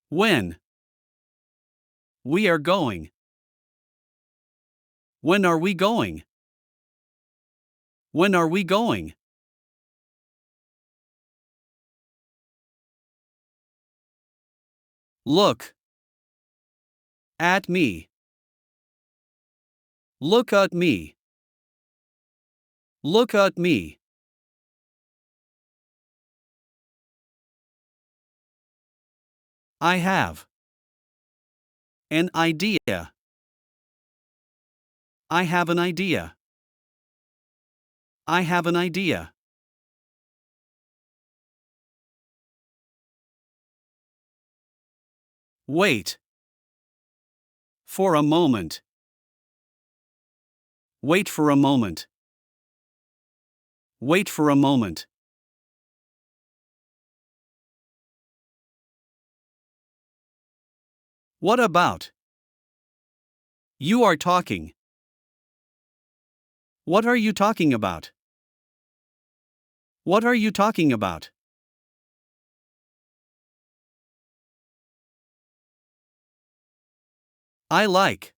When. We are going. When are we going? When are we going? Look. At me. Look at me. Look at me. I have an idea. I have an idea. I have an idea. Wait. For a moment. Wait for a moment. Wait for a moment. What about? You are talking. What are you talking about? What are you talking about? I like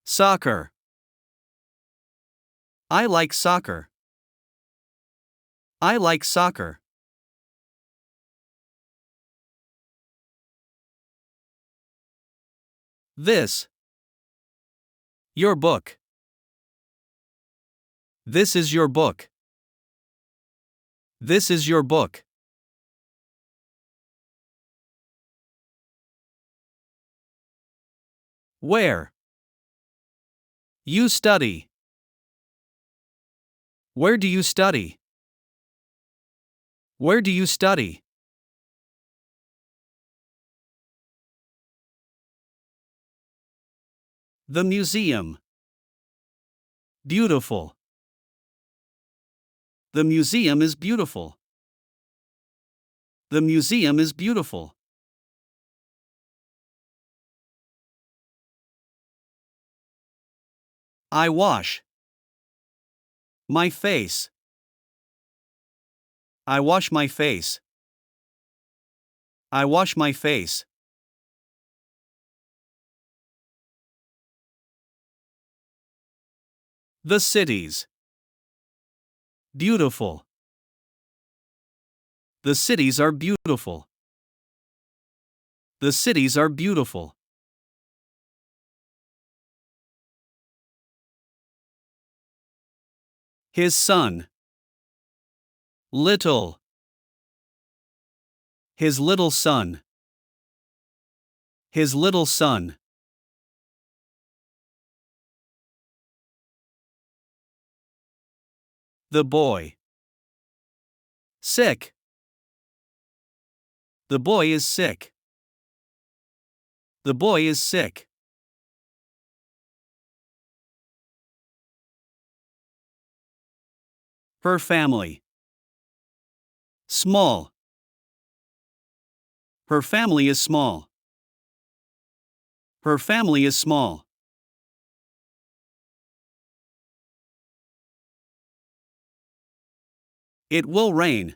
soccer. I like soccer. I like soccer. This. Your book. This is your book. This is your book. Where. You study. Where do you study? Where do you study? The museum. Beautiful. The museum is beautiful. The museum is beautiful. I wash my face. I wash my face. I wash my face. The cities. Beautiful. The cities are beautiful. The cities are beautiful. His son. Little. His little son. His little son. The boy. Sick. The boy is sick. The boy is sick. Her family. Small. Her family is small. Her family is small. It will rain.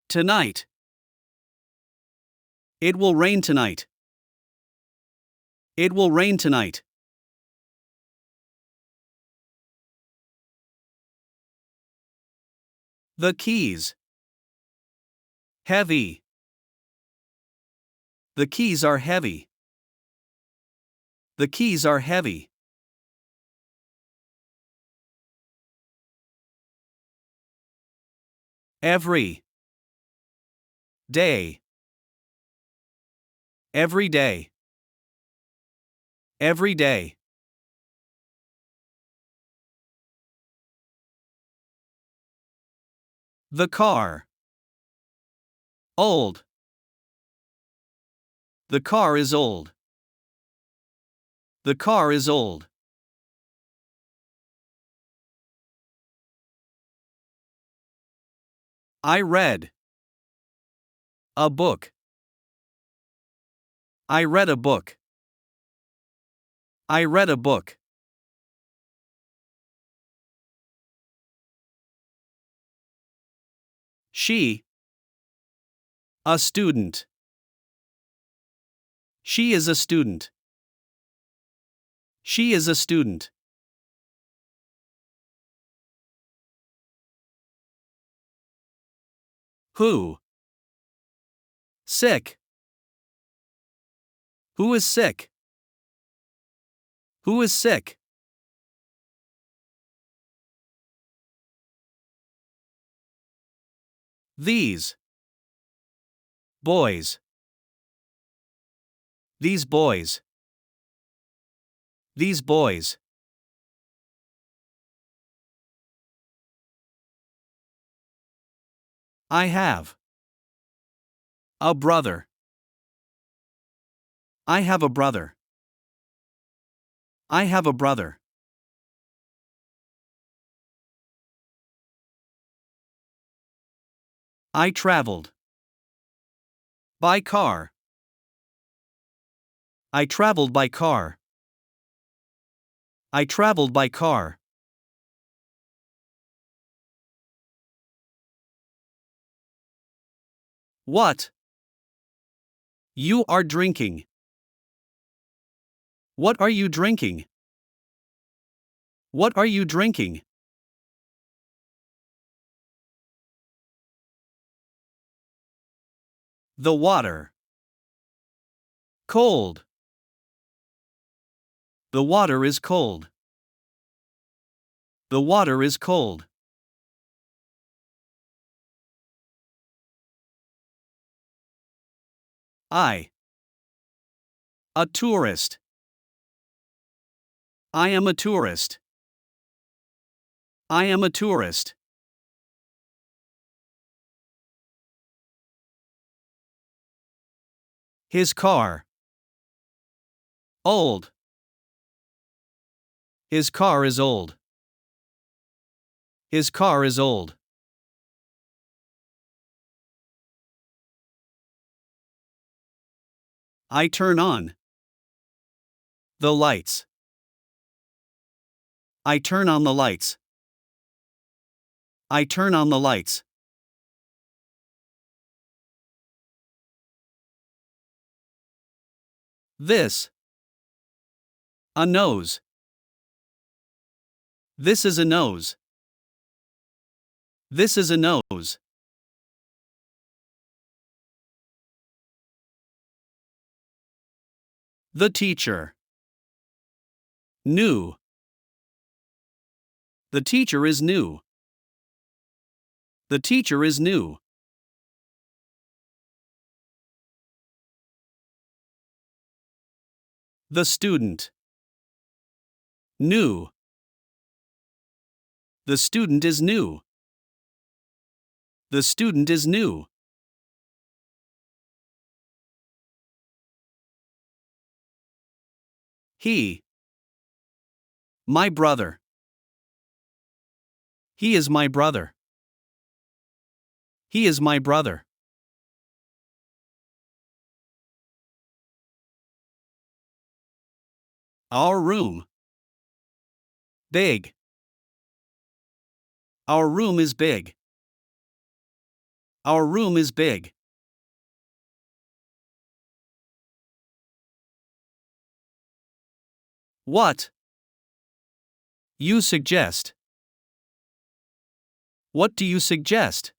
Tonight. It will rain tonight. It will rain tonight. The keys. Heavy. The keys are heavy. The keys are heavy. Every day. Every day. Every day. The car. Old. The car is old. The car is old. I read a book. I read a book. I read a book. She. A student. She is a student. She is a student. Who? Sick. Who is sick? Who is sick? These. Boys. These boys. These boys. I have a brother. I have a brother. I have a brother. I traveled by car. I traveled by car. I traveled by car. What? You are drinking. What are you drinking? What are you drinking? The water. Cold. The water is cold. The water is cold. I. A tourist. I am a tourist. I am a tourist. His car. Old. His car is old. His car is old. I turn on the lights. I turn on the lights. I turn on the lights. This. A nose. This is a nose. This is a nose. The teacher. New. The teacher is new. The teacher is new. The student. New. The student is new. The student is new. He. My brother. He is my brother. He is my brother. Our room. Big. Our room is big. Our room is big. What? You suggest. What do you suggest?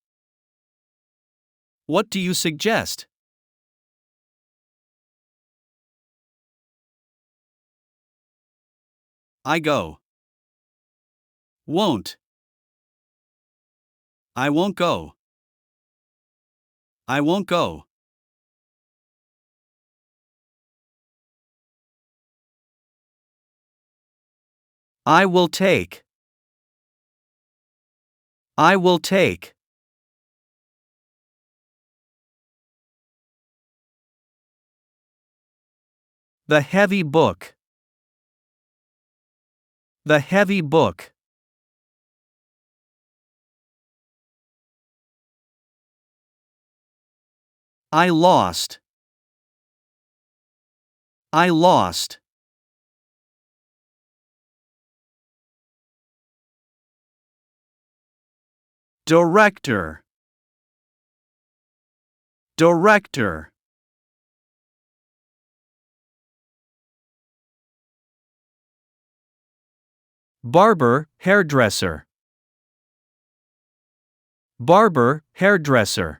What do you suggest? I go. Won't. I won't go. I won't go. I will take. I will take. The heavy book. The heavy book. I lost. I lost. Director. Director. barber, hairdresser. Barber, hairdresser.